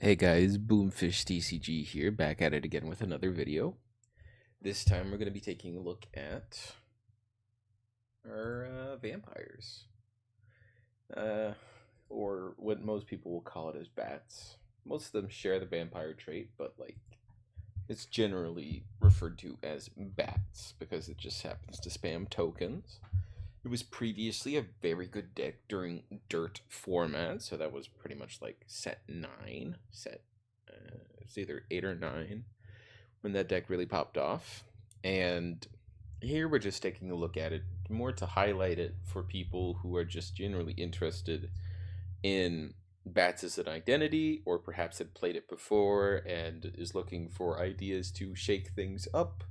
Hey guys, Boomfish TCG here, back at it again with another video. This time we're going to be taking a look at our vampires. Or what most people will call it as bats. Most of them share the vampire trait, but it's generally referred to as bats because it just happens to spam tokens. It was previously a very good deck during dirt format, so that was pretty much like set 9, it's either 8 or 9 when that deck really popped off. And here we're just taking a look at it more to highlight it for people who are just generally interested in bats as an identity, or perhaps had played it before and is looking for ideas to shake things up,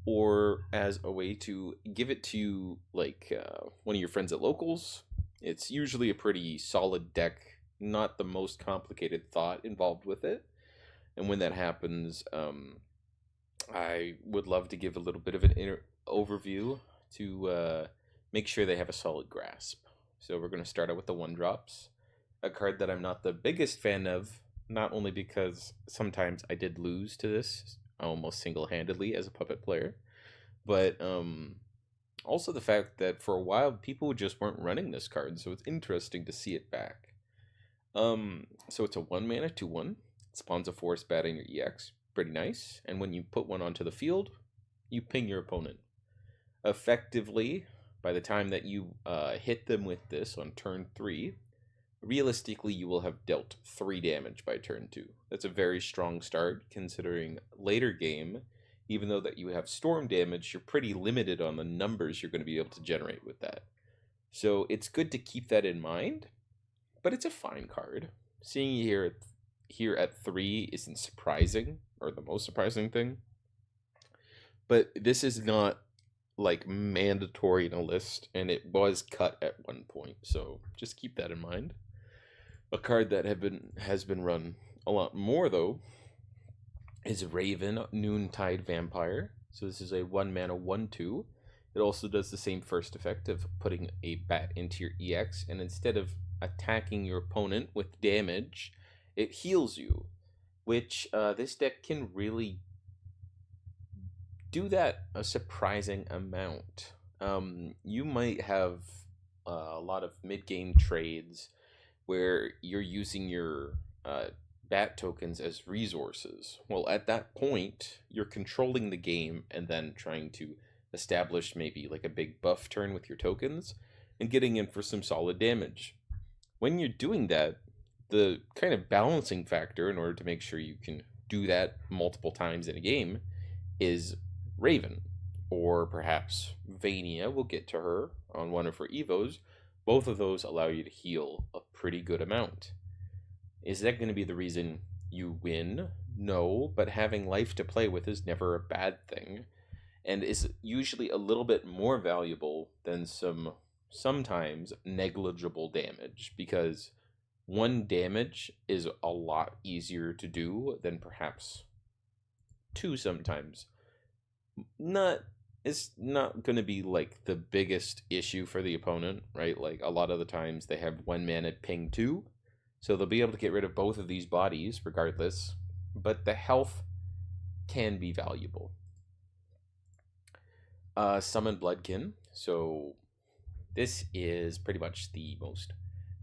or as a way to give it to one of your friends at locals. It's usually a pretty solid deck, not the most complicated thought involved with it. And when that happens, I would love to give a little bit of an overview to make sure they have a solid grasp. So we're going to start out with the 1-drops, a card that I'm not the biggest fan of, not only because sometimes I did lose to this almost single-handedly as a puppet player, but also the fact that for a while people just weren't running this card, so it's interesting to see it back. So it's a 1-mana 2/1. It spawns a forest bat in your EX, pretty nice. And when you put one onto the field, you ping your opponent. Effectively, by the time that you hit them with this on turn 3, realistically you will have dealt 3 damage by turn 2. That's a very strong start, considering later game, even though that you have storm damage, you're pretty limited on the numbers you're going to be able to generate with that. So it's good to keep that in mind, but it's a fine card. Seeing you here at 3 isn't surprising, or the most surprising thing, but this is not like mandatory in a list, and it was cut at one point, so just keep that in mind. A card that has been run a lot more though is Raven, Noontide Vampire. So this is a 1-mana 1/2. It also does the same first effect of putting a bat into your EX, and instead of attacking your opponent with damage, it heals you, which this deck can really do that a surprising amount. You might have a lot of mid-game trades where you're using your bat tokens as resources. Well, at that point, you're controlling the game and then trying to establish maybe like a big buff turn with your tokens and getting in for some solid damage. When you're doing that, the kind of balancing factor in order to make sure you can do that multiple times in a game is Raven, or perhaps Vania. We'll get to her on one of her evos. Both of those allow you to heal a pretty good amount. Is that going to be the reason you win? No, but having life to play with is never a bad thing, and is usually a little bit more valuable than sometimes negligible damage, because 1 damage is a lot easier to do than perhaps 2 sometimes. It's not going to be like the biggest issue for the opponent, right? Like a lot of the times they have 1-mana ping 2, so they'll be able to get rid of both of these bodies regardless, but the health can be valuable. Summon Bloodkin. So this is pretty much the most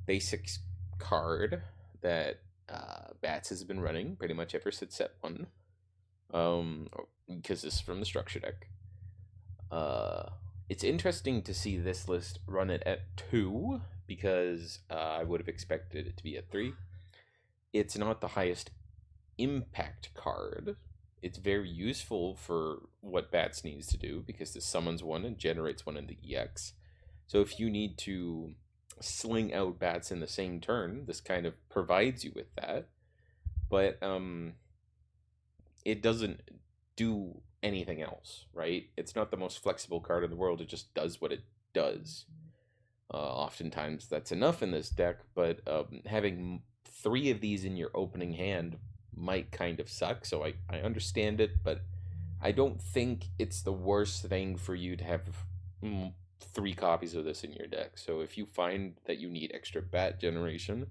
basic card that Bats has been running pretty much ever since set 1. Because this is from the structure deck. It's interesting to see this list run it at 2, because I would have expected it to be at 3. It's not the highest impact card. It's very useful for what Bats needs to do, because this summons 1 and generates 1 in the EX. So if you need to sling out Bats in the same turn, this kind of provides you with that. But it doesn't do anything else, right? It's not the most flexible card in the world. It just does what it does. Oftentimes that's enough in this deck, but having 3 of these in your opening hand might kind of suck. So I understand it, but I don't think it's the worst thing for you to have 3 copies of this in your deck. So if you find that you need extra bat generation,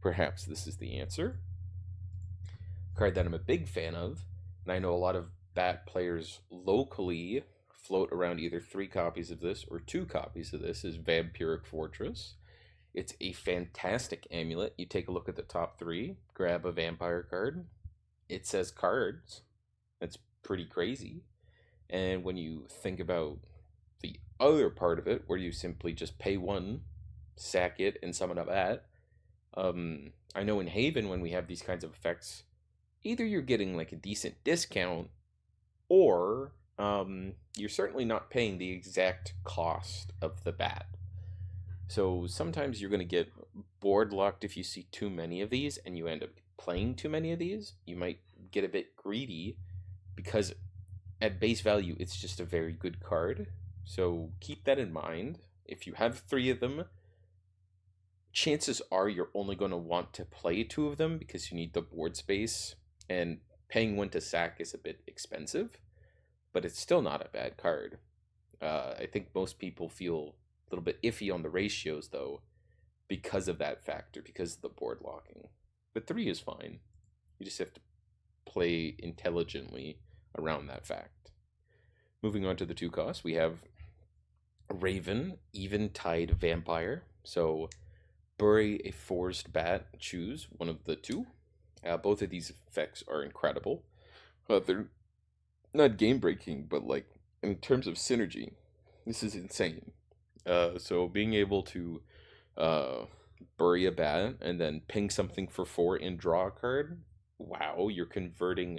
perhaps this is the answer. card that I'm a big fan of, and I know a lot of bat players locally float around either 3 copies of this or 2 copies of this, is Vampiric Fortress. It's a fantastic amulet. You take a look at the top 3, grab a vampire card. It says cards. That's pretty crazy. And when you think about the other part of it, where you simply just pay 1, sack it, and summon a bat, I know in Haven, when we have these kinds of effects, either you're getting like a decent discount, or you're certainly not paying the exact cost of the bat. So sometimes you're going to get board locked if you see too many of these and you end up playing too many of these. You might get a bit greedy because at base value, it's just a very good card. So keep that in mind. If you have 3 of them, chances are you're only going to want to play 2 of them because you need the board space, and paying 1 to sack is a bit expensive, but it's still not a bad card. I think most people feel a little bit iffy on the ratios, though, because of that factor, because of the board locking. But 3 is fine. You just have to play intelligently around that fact. Moving on to the 2 costs, we have Raven, Eventide Vampire. So bury a forest bat, choose one of the 2. Both of these effects are incredible. They're not game breaking, but like in terms of synergy, this is insane. So being able to bury a bat and then ping something for 4 and draw a card, wow, you're converting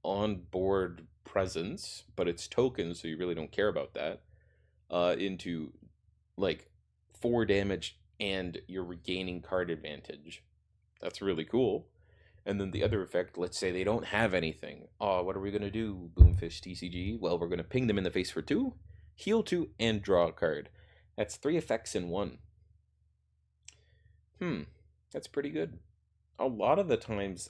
on-board presence, but it's tokens, so you really don't care about that, into like 4 damage, and you're regaining card advantage. That's really cool. And then the other effect, let's say they don't have anything. Oh, what are we going to do, Boomfish TCG? Well, we're going to ping them in the face for 2, heal 2, and draw a card. That's 3 effects in 1. That's pretty good. A lot of the times,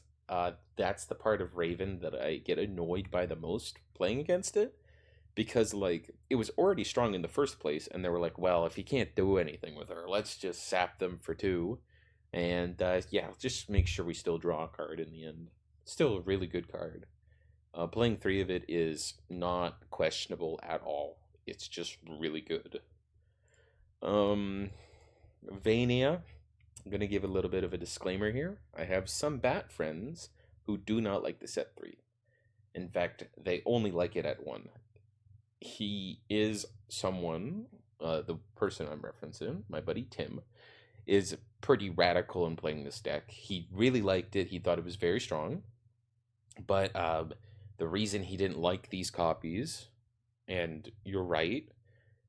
that's the part of Raven that I get annoyed by the most playing against it, because like it was already strong in the first place, and they were like, well, if you can't do anything with her, let's just sap them for 2, and yeah, just make sure we still draw a card in the end. Still a really good card. Playing 3 of it is not questionable at all. It's just really good. Vania, I'm going to give a little bit of a disclaimer here. I have some bat friends who do not like the set 3. In fact, they only like it at 1. He is someone, the person I'm referencing, my buddy Tim, is pretty radical in playing this deck. He really liked it. He thought it was very strong. But the reason he didn't like these copies, and you're right,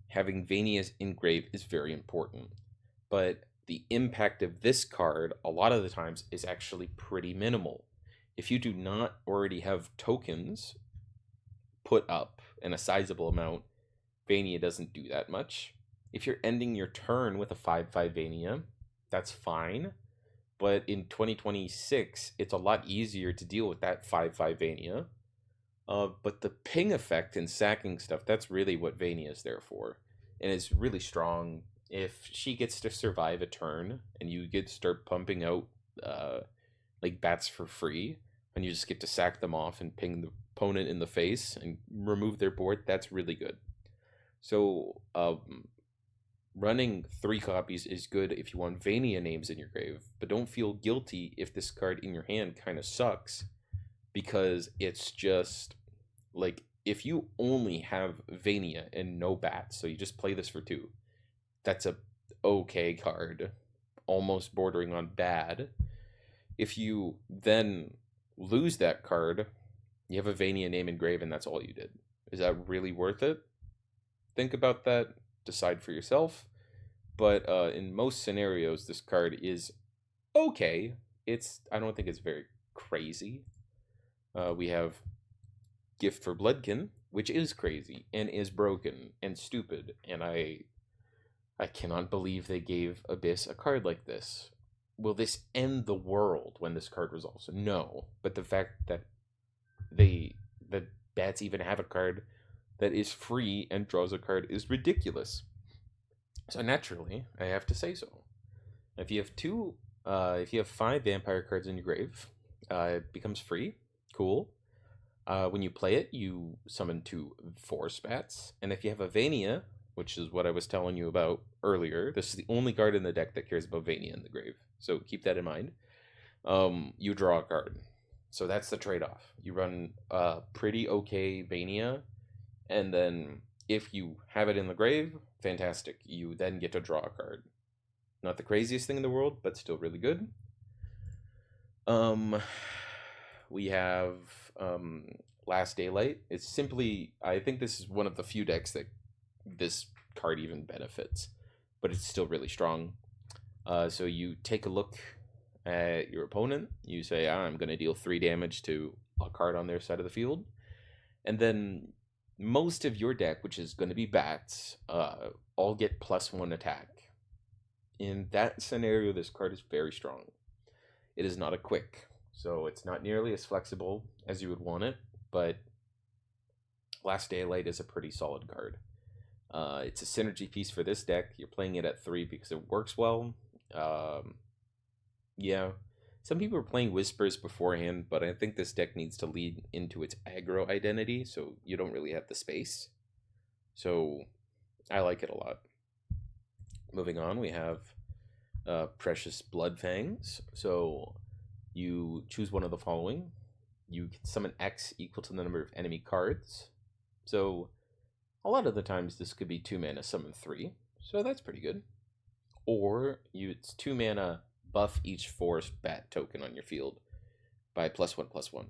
having Vania's engrave is very important. But the impact of this card, a lot of the times, is actually pretty minimal. If you do not already have tokens put up in a sizable amount, Vania doesn't do that much. If you're ending your turn with a 5/5 Vania, that's fine. But in 2026, it's a lot easier to deal with that 5/5 Vania. But the ping effect and sacking stuff, that's really what Vania is there for. And it's really strong. If she gets to survive a turn and you get to start pumping out like bats for free, and you just get to sack them off and ping the opponent in the face and remove their board, that's really good. So running 3 copies is good if you want Vania names in your grave, but don't feel guilty if this card in your hand kind of sucks, because it's just like if you only have Vania and no bats, so you just play this for 2, that's a okay card, almost bordering on bad. If you then lose that card, you have a Vania name engraved, and that's all you did. Is that really worth it? Think about that, decide for yourself. But in most scenarios, this card is okay. I don't think it's very crazy. We have Gift for Bloodkin, which is crazy and is broken and stupid, and I cannot believe they gave Abyss a card like this. Will this end the world when this card resolves? No, but the fact that the bats even have a card that is free and draws a card is ridiculous. So naturally, I have to say so. If you have 5 vampire cards in your grave, It becomes free. Cool. When you play it, you summon 2 force bats, and if you have a Vania, which is what I was telling you about earlier, this is the only card in the deck that cares about Vania in the grave. So keep that in mind. You draw a card. So that's the trade-off. You run a pretty okay Vania, and then if you have it in the grave, fantastic. You then get to draw a card. Not the craziest thing in the world, but still really good. We have Last Daylight. It's simply, I think this is one of the few decks that this card even benefits, but it's still really strong. So you take a look at your opponent, you say, I'm going to deal 3 damage to a card on their side of the field, and then most of your deck, which is going to be bats, all get +1 attack. In that scenario, this card is very strong. It is not a quick, so it's not nearly as flexible as you would want it, but Last Daylight is a pretty solid card. It's a synergy piece for this deck. You're playing it at 3 because it works well. Yeah, some people are playing Whispers beforehand, but I think this deck needs to lead into its aggro identity, so you don't really have the space. So I like it a lot. Moving on, we have Precious Bloodfangs. So you choose one of the following. You can summon X equal to the number of enemy cards. So a lot of the times this could be 2 mana summon 3. So that's pretty good. Or it's 2 mana buff each force bat token on your field by +1/+1.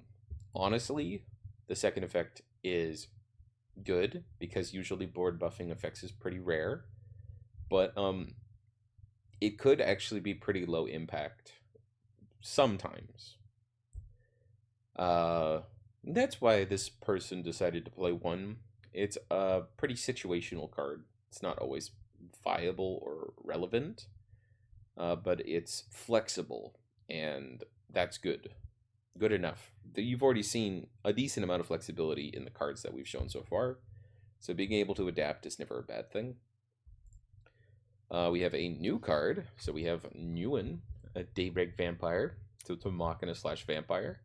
Honestly, the second effect is good because usually board buffing effects is pretty rare. But it could actually be pretty low impact sometimes. That's why this person decided to play 1. It's a pretty situational card. It's not always viable or relevant, but it's flexible, and that's good. Good enough. You've already seen a decent amount of flexibility in the cards that we've shown so far, so being able to adapt is never a bad thing. We have a new card, so we have Newen, a Daybreak Vampire, so it's a Machina/Vampire.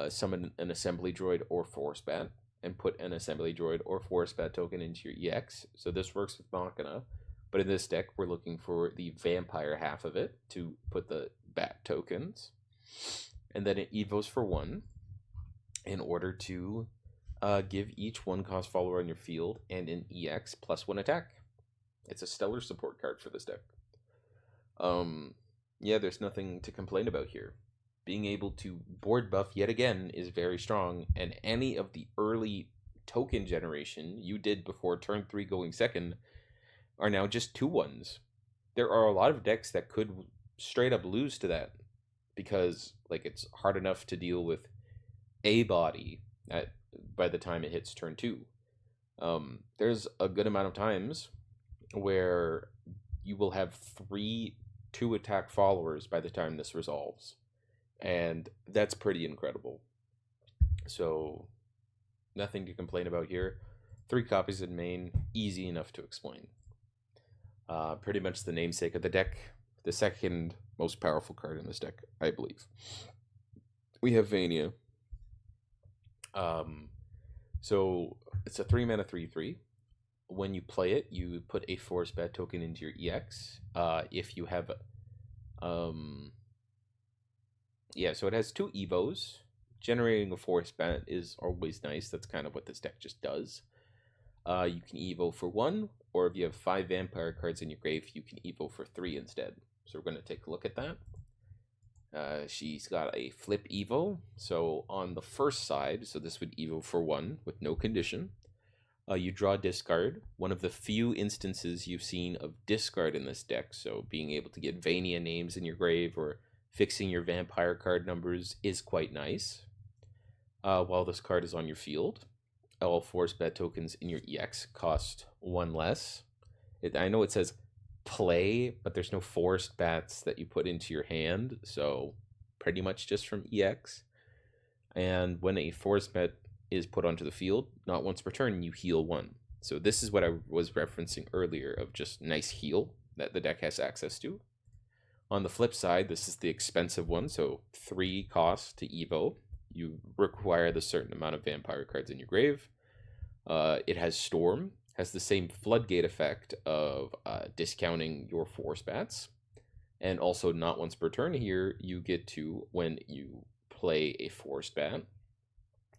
Summon an Assembly Droid or Force Bat, and put an Assembly Droid or Force Bat token into your EX. So this works with Machina, but in this deck we're looking for the Vampire half of it to put the Bat tokens. And then it evos for 1 in order to give each 1-cost follower on your field and an EX +1 attack. It's a stellar support card for this deck. Yeah, there's nothing to complain about here. Being able to board buff yet again is very strong, and any of the early token generation you did before turn 3 going second are now just 2/1s. There are a lot of decks that could straight up lose to that because like it's hard enough to deal with a body by the time it hits turn 2. There's a good amount of times where you will have 3 2-attack followers by the time this resolves, and that's pretty incredible. So nothing to complain about here. 3 copies in main, easy enough to explain. Pretty much the namesake of the deck, the second most powerful card in this deck, I believe. We have Vania. So it's a 3 mana 3/3. When you play it, you put a Force Bat token into your EX. If you have, yeah, so it has 2 evos. Generating a Force Bat is always nice. That's kind of what this deck just does. You can evo for 1, or if you have 5 vampire cards in your grave, you can evo for 3 instead. So we're going to take a look at that. She's got a flip evo. So on the first side, so this would evo for 1 with no condition. You draw discard, one of the few instances you've seen of discard in this deck, so being able to get Vania names in your grave or fixing your vampire card numbers is quite nice. While this card is on your field, all Force Bet tokens in your EX cost 1 less. I know it says play, but there's no forced bats that you put into your hand, so pretty much just from EX. And when a Force Bet is put onto the field, not once per turn, you heal 1. So this is what I was referencing earlier of just nice heal that the deck has access to. On the flip side, this is the expensive one, so 3 costs to Evo. You require the certain amount of vampire cards in your grave. It has Storm, has the same floodgate effect of discounting your 4 spats. And also, not once per turn here, you get to, when you play a 4 spat,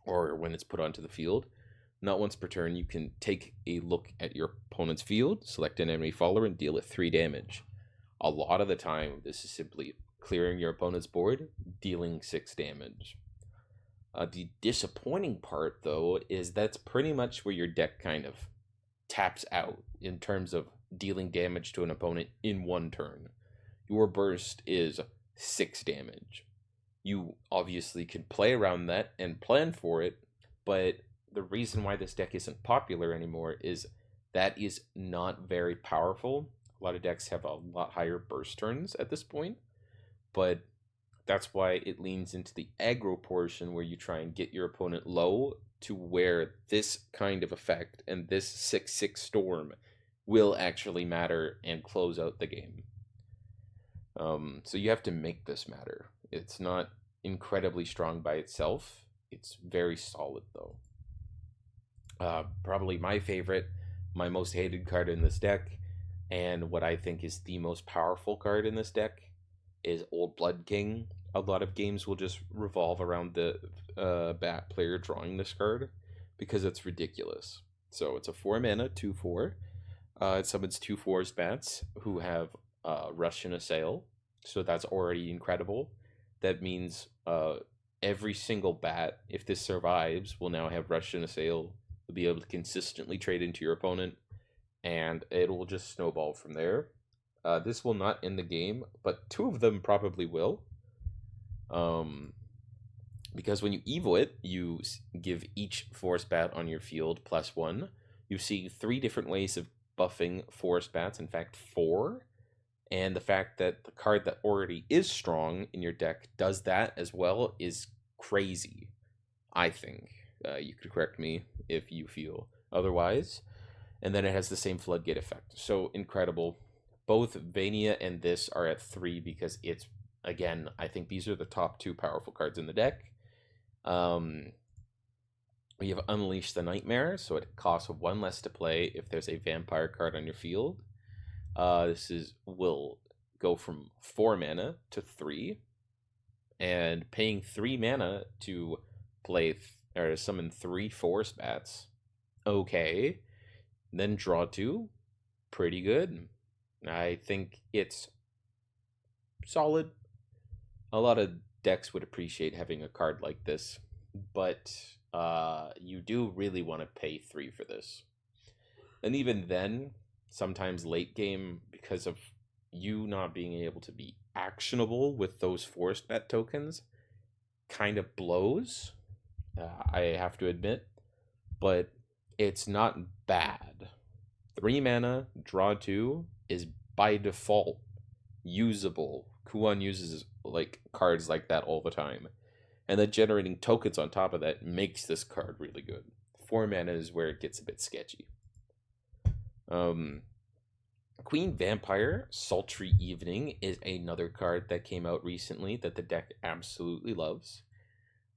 or when it's put onto the field, not once per turn, you can take a look at your opponent's field, select an enemy follower, and deal it 3 damage. A lot of the time, this is simply clearing your opponent's board, dealing 6 damage. The disappointing part, though, is that's pretty much where your deck kind of taps out in terms of dealing damage to an opponent in 1 turn. Your burst is 6 damage. You obviously can play around that and plan for it, but the reason why this deck isn't popular anymore is that is not very powerful. A lot of decks have a lot higher burst turns at this point, but that's why it leans into the aggro portion where you try and get your opponent low to where this kind of effect and this 6/6 storm will actually matter and close out the game. So you have to make this matter. It's not incredibly strong by itself. It's very solid, though. Probably my favorite, my most hated card in this deck, and what I think is the most powerful card in this deck, is Old Blood King. A lot of games will just revolve around the bat player drawing this card because it's ridiculous. So it's a 4 mana, 2/4. It summons 2/4 bats who have Rush and Assail. So that's already incredible. That means every single bat, if this survives, will now have Rush and Assail. You'll be able to consistently trade into your opponent, and it will just snowball from there. This will not end the game, but 2 of them probably will. Because when you Evo it, you give each force bat on your field +1. You see 3 different ways of buffing force bats, in fact 4. And the fact that the card that already is strong in your deck does that as well is crazy, I think. You could correct me if you feel otherwise. And then it has the same floodgate effect. So incredible. Both Vania and this are at 3 because it's, again, I think these are the top 2 powerful cards in the deck. We have Unleash the Nightmare, so it costs 1 less to play if there's a vampire card on your field. Will go from 4 mana to 3, and paying 3 mana to play or summon 3 force bats. Okay, then draw 2, pretty good. I think it's solid. A lot of decks would appreciate having a card like this, but you do really want to pay 3 for this. And even then, sometimes late game, because of you not being able to be actionable with those forced bet tokens, kind of blows, I have to admit, but it's not bad. 3 mana, draw 2 is by default usable. Kuan uses like cards like that all the time, and then generating tokens on top of that makes this card really good. 4 mana is where it gets a bit sketchy. Queen Vampire Sultry Evening is another card that came out recently that the deck absolutely loves.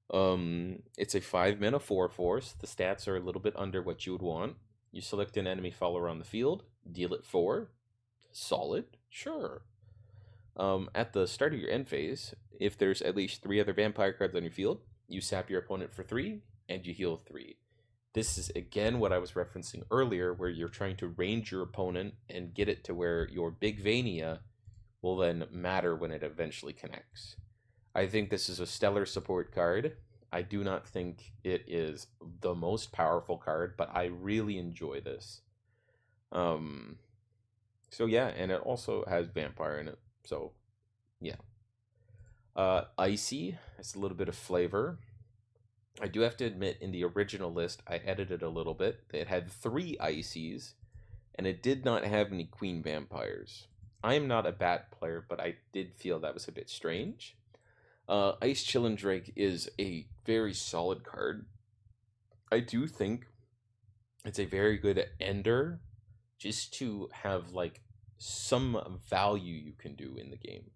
It's a 5 mana 4/4. So the stats are a little bit under what you would want. You select an enemy follower on the field, deal it 4. Solid, sure. At the start of your end phase, if there's at least 3 other vampire cards on your field, you sap your opponent for 3 and you heal 3. This is again what I was referencing earlier, where you're trying to range your opponent and get it to where your big Vania will then matter when it eventually connects. I think this is a stellar support card. I do not think it is the most powerful card, but I really enjoy this. So yeah, and it also has vampire in it. So yeah. Icy has a little bit of flavor. I do have to admit, in the original list, I edited a little bit. It had 3 Icies, and it did not have any Queen Vampires. I am not a bat player, but I did feel that was a bit strange. Ice Chillin' Drake is a very solid card. I do think it's a very good ender, just to have like some value you can do in the game.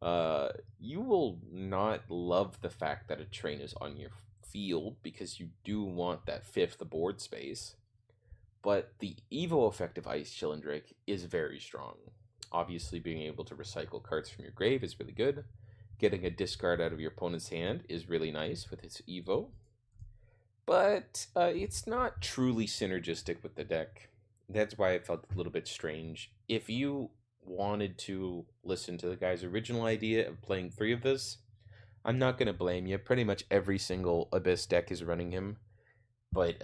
You will not love the fact that a train is on your field because you do want that fifth board space. But the Evo effect of Ice Chilindric is very strong. Obviously, being able to recycle cards from your grave is really good. Getting a discard out of your opponent's hand is really nice with its Evo. But it's not truly synergistic with the deck. That's why it felt a little bit strange. If you wanted to listen to the guy's original idea of playing 3 of this, I'm not going to blame you. Pretty much every single Abyss deck is running him. But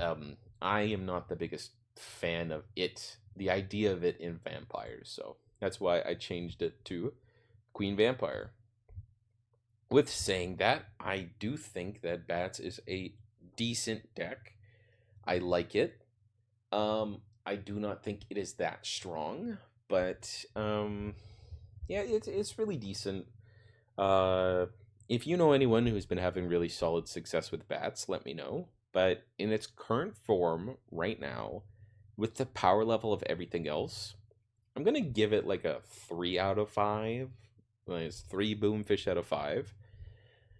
I am not the biggest fan of it, the idea of it in Vampires. So that's why I changed it to Queen Vampire. With saying that, I do think that Bats is a decent deck. I like it. I do not think it is that strong, but yeah, it's really decent. Uh, if you know anyone who's been having really solid success with Bats, let me know. But in its current form right now, with the power level of everything else, I'm gonna give it like a 3 out of 5. Like it's 3 Boomfish out of 5.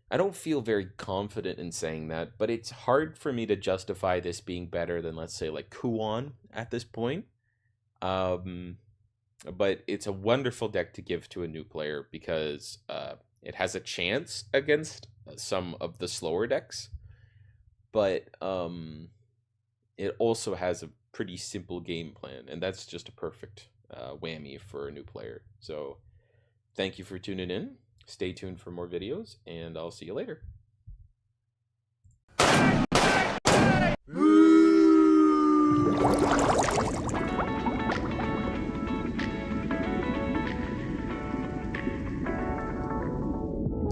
I don't feel very confident in saying that, but it's hard for me to justify this being better than, let's say, like Kuon at this point. Um, but it's a wonderful deck to give to a new player because it has a chance against some of the slower decks, but it also has a pretty simple game plan, and that's just a perfect whammy for a new player. So thank you for tuning in. Stay tuned for more videos, and I'll see you later.